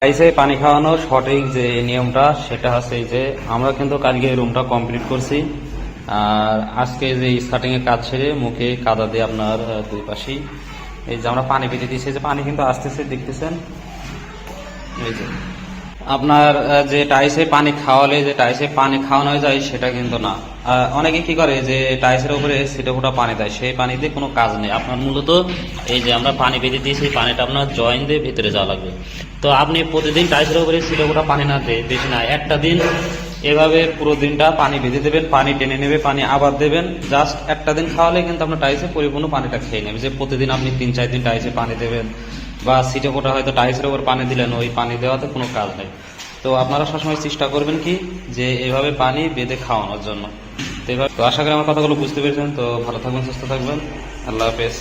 টাইসে পানি খাওয়ানোর সঠিক যে নিয়মটা সেটা হচ্ছে এই যে আমরা কিন্তু কালকে এই রুমটা কমপ্লিট করছি। আর আজকে যে স্টার্টিং এর কাজ ছেড়ে মুখে কাদা দিয়ে আপনার দুই পাশেই এই যে আমরা পানি পেতে দিয়েছি, যে পানি কিন্তু আসতেছে দেখতেছেন। এই যে আপনার যে টাইসে পানি খাওয়ালে যে টাইসে পানি খাওয়ানো যায় সেটা কিন্তু না। অনেকে কি করে যে টাইসের উপরে ছিটে ফোটা পানি দেয়, সেই পানিতে কোনো কাজ নেই। আপনার মূলত এই যে আমরা পানি বেঁধে দিয়েছি, পানিটা আপনার জয়েন দিয়ে ভিতরে যাওয়া লাগবে। তো আপনি প্রতিদিন টাইসের উপরে ছিটে ফোটা পানি না দিয়ে, বেশি না একটা দিন এভাবে পুরো দিনটা পানি বেঁধে দেবেন, পানি টেনে নেবে, পানি আবার দেবেন। জাস্ট একটা দিন খাওয়ালে কিন্তু আপনার টাইসে পরিপূর্ণ পানিটা খেয়ে নেবে। যে প্রতিদিন আপনি 3-4 দিন টাইসে পানি দেবেন বা সিটে ফোটা হয়তো টাইসের উপর পানি দিলেন, ওই পানি দেওয়াতে কোনো কাজ নেই। তো আপনারা সবসময় চেষ্টা করবেন কি যে এভাবে পানি বেঁধে খাওয়ানোর জন্য। তো আশা করি আমার কথাগুলো বুঝতে পেরেছেন। তো ভালো থাকবেন, সুস্থ থাকবেন, আল্লাহ হাফেজ।